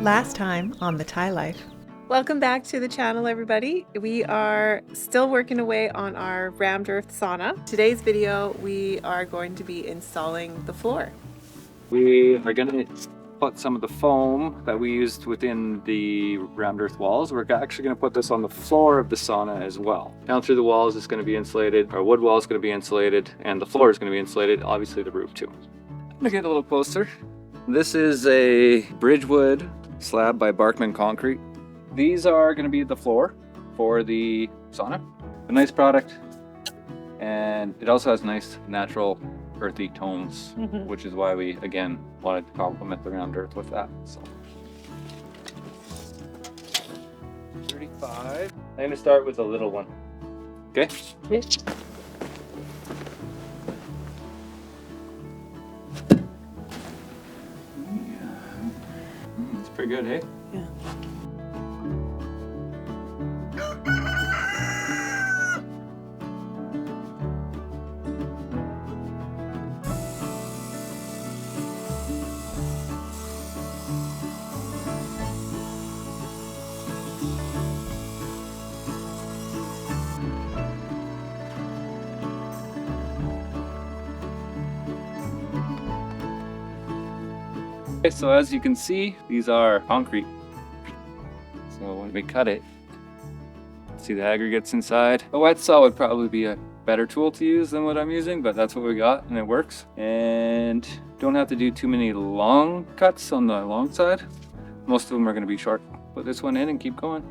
Last time on The Thai Life. Welcome back to the channel, everybody. We are still working away on our rammed earth sauna. Today's video, we are going to be installing the floor. We are going to put some of the foam that we used within the rammed earth walls. We're actually going to put this on the floor of the sauna as well. Down through the walls is going to be insulated, our wood wall is going to be insulated, and the floor is going to be insulated, obviously the roof too. I'm going to get a little closer. This is a Bridgewood slab by Barkman Concrete. These are going to be the floor for the sauna. A nice product, and it also has nice natural earthy tones, which is why we again wanted to complement the round earth with that. So 35. I'm going to start with a little one. Okay. It's pretty good, hey? Yeah. Okay, so as you can see, these are concrete. So when we cut it, see the aggregates inside. A wet saw would probably be a better tool to use than what I'm using, but that's what we got and it works. And don't have to do too many long cuts on the long side. Most of them are going to be short. Put this one in and keep going.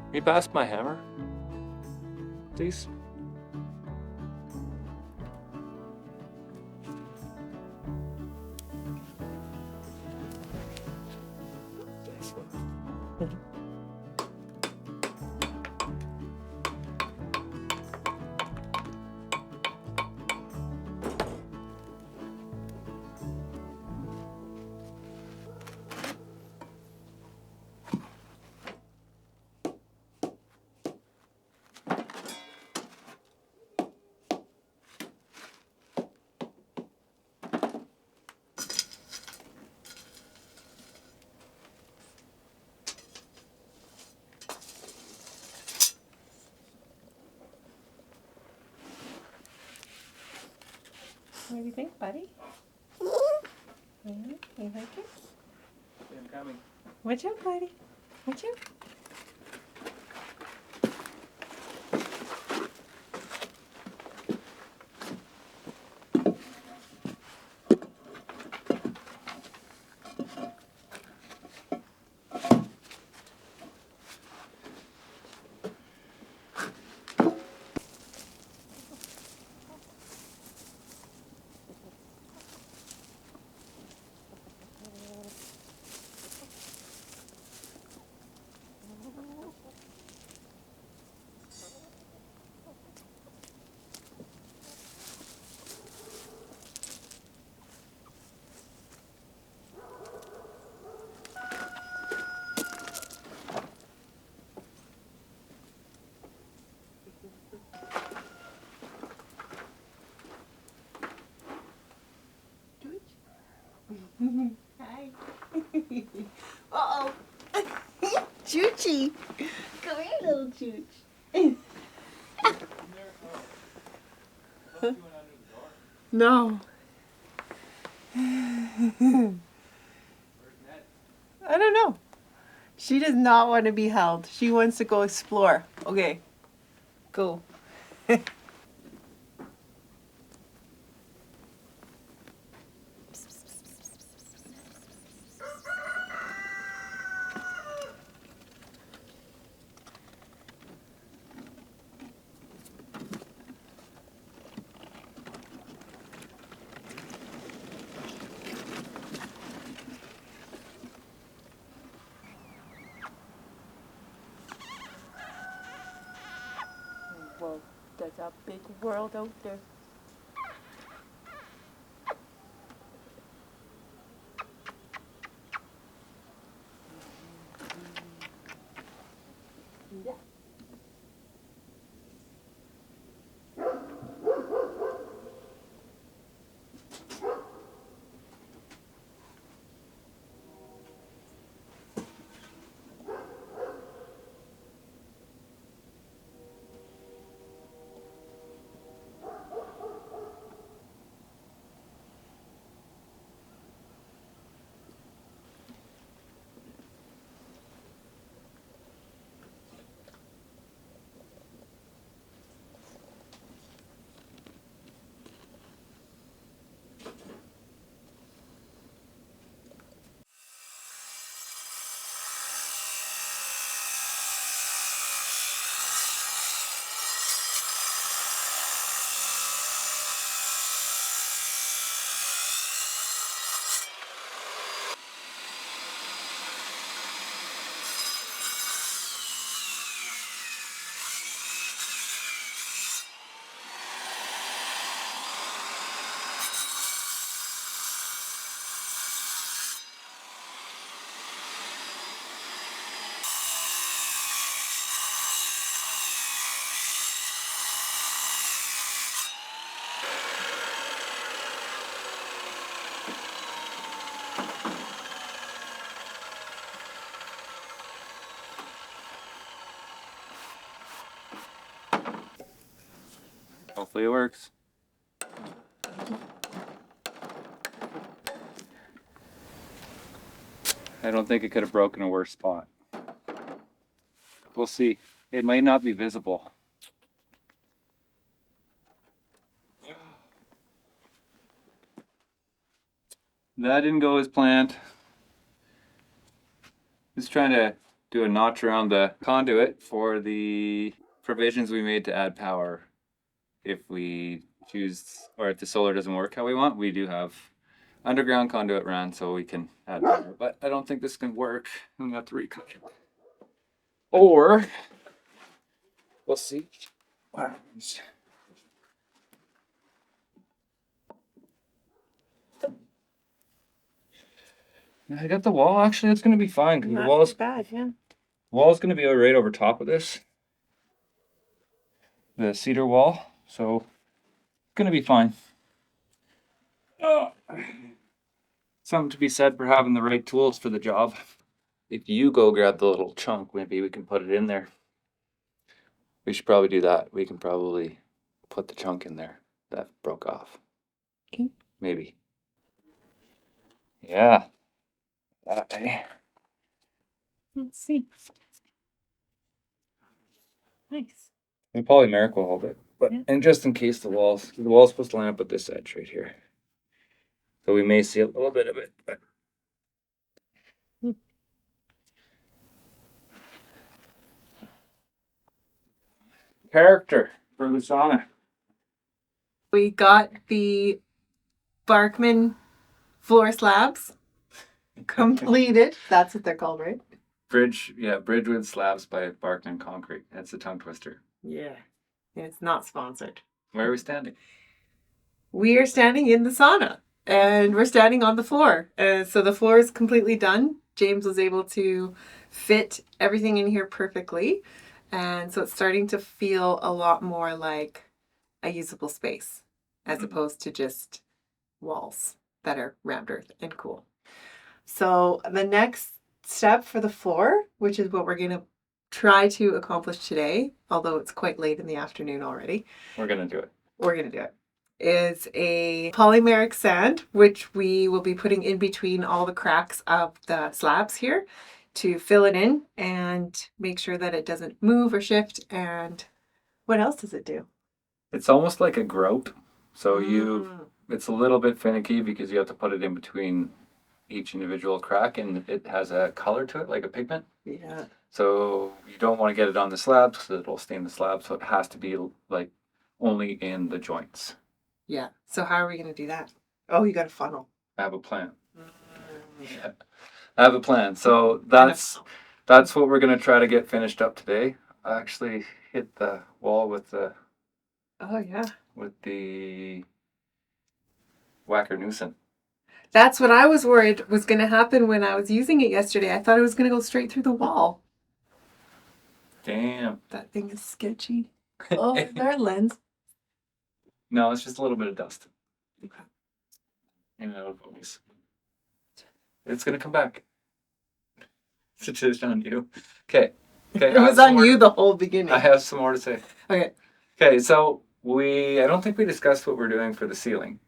Can you pass my hammer, please? What do you think, buddy? Yeah, you like it? I'm coming. Watch out, buddy. Watch out. Hi. Uh-oh. Choochie. Come here, little Chooch. No. I don't know. She does not want to be held. She wants to go explore. Okay. Go. Whoa, that's a big world out there. Yeah. Hopefully it works. I don't think it could have broken a worse spot. We'll see. It might not be visible. That didn't go as planned. Just trying to do a notch around the conduit for the provisions we made to add power. If we choose, or if the solar doesn't work how we want, we do have underground conduit ran so we can add power. But I don't think this can work. I'm gonna have to recut it. Or we'll see what happens. I got the wall. Actually, it's gonna be fine. The Not wall's too bad, yeah. wall's gonna be right over top of this, the cedar wall. So gonna be fine. Oh. Something to be said for having the right tools for the job. If you go grab the little chunk, maybe we can put it in there. We should probably do that. We can probably put the chunk in there that broke off. Okay. Maybe. Yeah. That way. Let's see. Nice. The polymeric will hold it. But Yeah. and just in case the wall's supposed to line up with this edge right here. So we may see a little bit of it, but character for the sauna. We got the Barkman floor slabs completed. That's what they're called, right? Bridge with slabs by Barkman Concrete. That's a tongue twister. Yeah. It's not sponsored. Where are we standing? We are standing in the sauna and we're standing on the floor. So the floor is completely done. James was able to fit everything in here perfectly. And so it's starting to feel a lot more like a usable space as opposed to just walls that are rammed earth and cool. So the next step for the floor, which is what we're going to try to accomplish today, although it's quite late in the afternoon already. We're gonna do it. We're going to do it. Is a polymeric sand, which we will be putting in between all the cracks of the slabs here to fill it in and make sure that it doesn't move or shift. And what else does it do? It's almost like a grout. So it's a little bit finicky because you have to put it in between each individual crack and it has a color to it, like a pigment. Yeah. So you don't want to get it on the slabs because it'll stain the slab. So it has to be like only in the joints. Yeah. So how are we going to do that? Oh, you got a funnel. I have a plan. Yeah. I have a plan. So that's what we're gonna try to get finished up today. I actually hit the wall with the Oh, yeah. Whacker Newson. That's what I was worried was going to happen when I was using it yesterday. I thought it was going to go straight through the wall. Damn. That thing is sketchy. Oh, is there a lens? No, it's just a little bit of dust. Okay. And it'll focus. It's gonna come back. It's just on you. Okay. It was on you the whole beginning. I have some more to say. Okay. Okay, so I don't think we discussed what we're doing for the ceiling.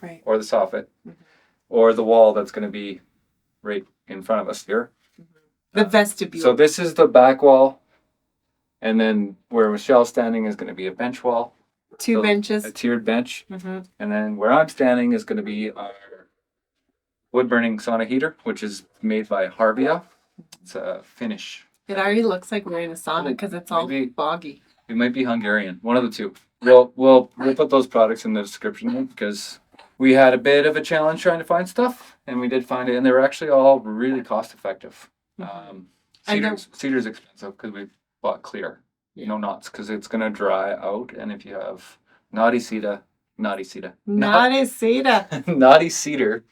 Right. Or the soffit. Or the wall that's gonna be right in front of us here. The vestibule. So this is the back wall. And then where Michelle's standing is gonna be a bench wall. Two benches. A tiered bench. Mm-hmm. And then where I'm standing is going to be our wood burning sauna heater, which is made by Harvia. It's a Finnish. It already looks like we're in a sauna because it's all Maybe- boggy. It might be Hungarian, one of the two. We'll put those products in the description because we had a bit of a challenge trying to find stuff, and we did find it, and they were actually all really cost effective. Cedar's expensive because we bought clear. Yeah. No knots because it's going to dry out, and if you have naughty cedar, Not a cedar. naughty cedar,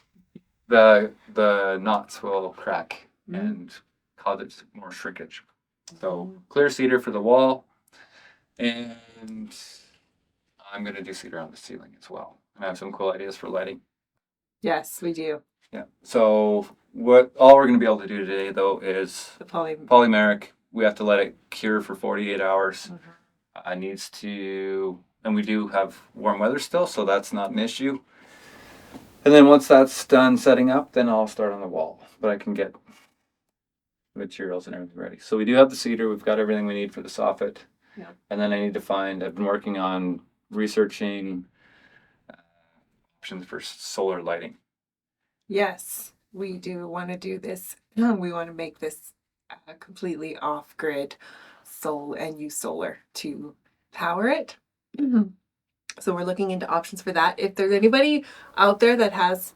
the knots will crack and cause it more shrinkage. So clear cedar for the wall, and I'm gonna do cedar on the ceiling as well. And I have some cool ideas for lighting. Yes, we do. Yeah. So all we're gonna be able to do today though is The polymeric. We have to let it cure for 48 hours. It needs to and we do have warm weather still, so that's not an issue. And then once that's done setting up, then I'll start on the wall. But I can get materials and everything ready. So we do have the cedar. We've got everything we need for the soffit. Yeah. And then I need to find. I've been working on researching options for solar lighting. Yes, we do want to do this. We want to make this completely off grid and use solar to power it. So we're looking into options for that. If there's anybody out there that has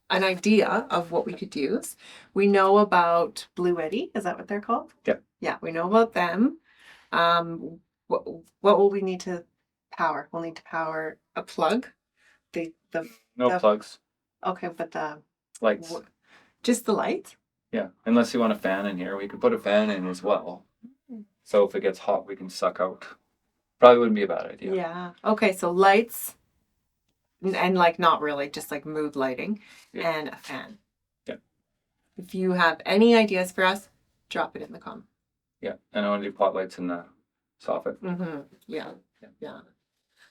an idea of what we could use, we know about Blue Eddy. Is that what they're called? Yeah. Yeah, we know about them. What will we need to power? We'll need to power a plug. No plugs. Okay, but the Lights. Just the lights? Yeah, unless you want a fan in here, we could put a fan in as well. So if it gets hot, we can suck out. Probably wouldn't be a bad idea. Yeah. Okay, so lights and like not really, just like mood lighting and a fan. Yeah. If you have any ideas for us, drop it in the comment. Yeah, and I want to do pot lights in the soffit. Mm-hmm. Yeah.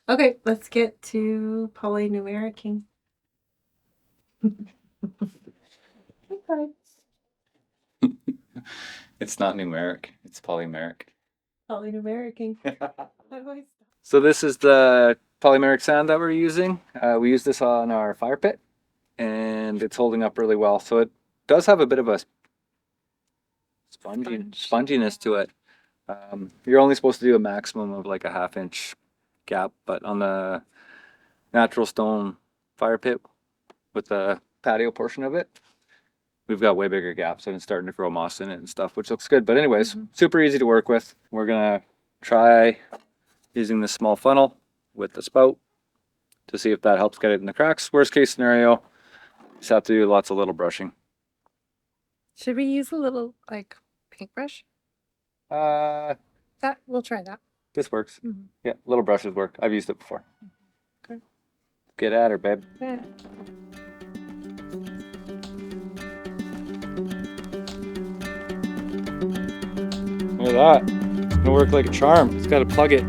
Okay, let's get to polynumericing. Okay. It's not numeric, it's polymeric. Polynumericing. So this is the polymeric sand that we're using. We use this on our fire pit, and it's holding up really well. So it does have a bit of a sponginess to it. You're only supposed to do a maximum of like a 1/2 inch gap, but on the natural stone fire pit with the patio portion of it, we've got way bigger gaps and it's starting to grow moss in it and stuff, which looks good. But anyways, super easy to work with. We're gonna try using this small funnel with the spout to see if that helps get it in the cracks. Worst case scenario, just have to do lots of little brushing. Should we use a little like paintbrush? That we'll try that. This works. Yeah, little brushes work. I've used it before. Okay. Get at her, babe. Yeah. Look at that. It's gonna work like a charm. It's gotta plug it.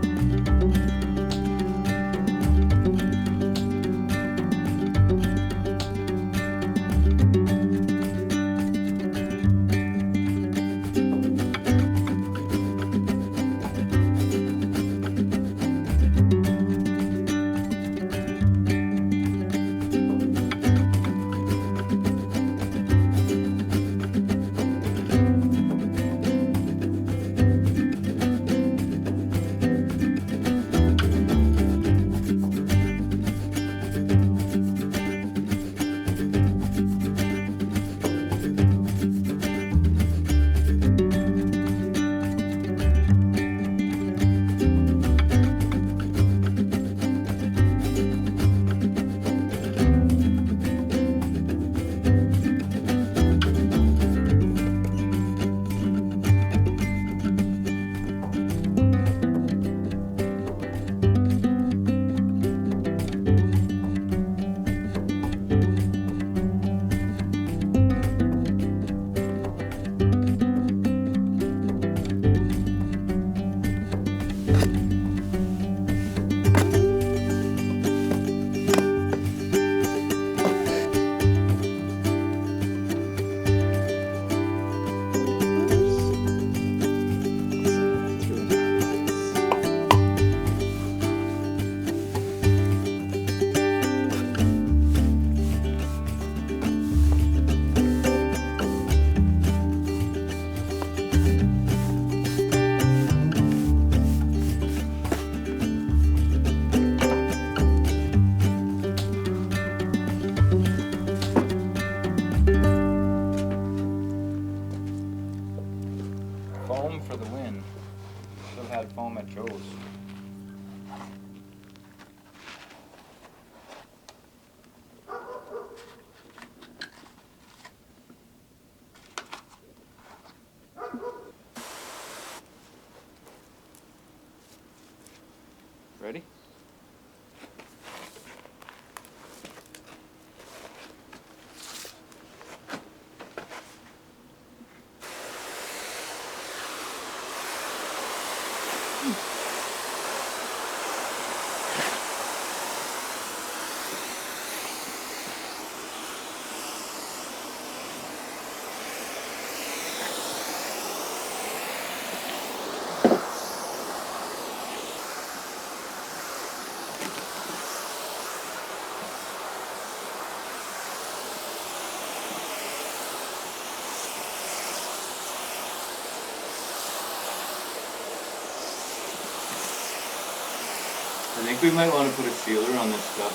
I think we might want to put a sealer on this stuff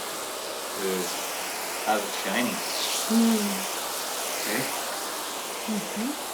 to have it shiny. Okay? Mm-hmm.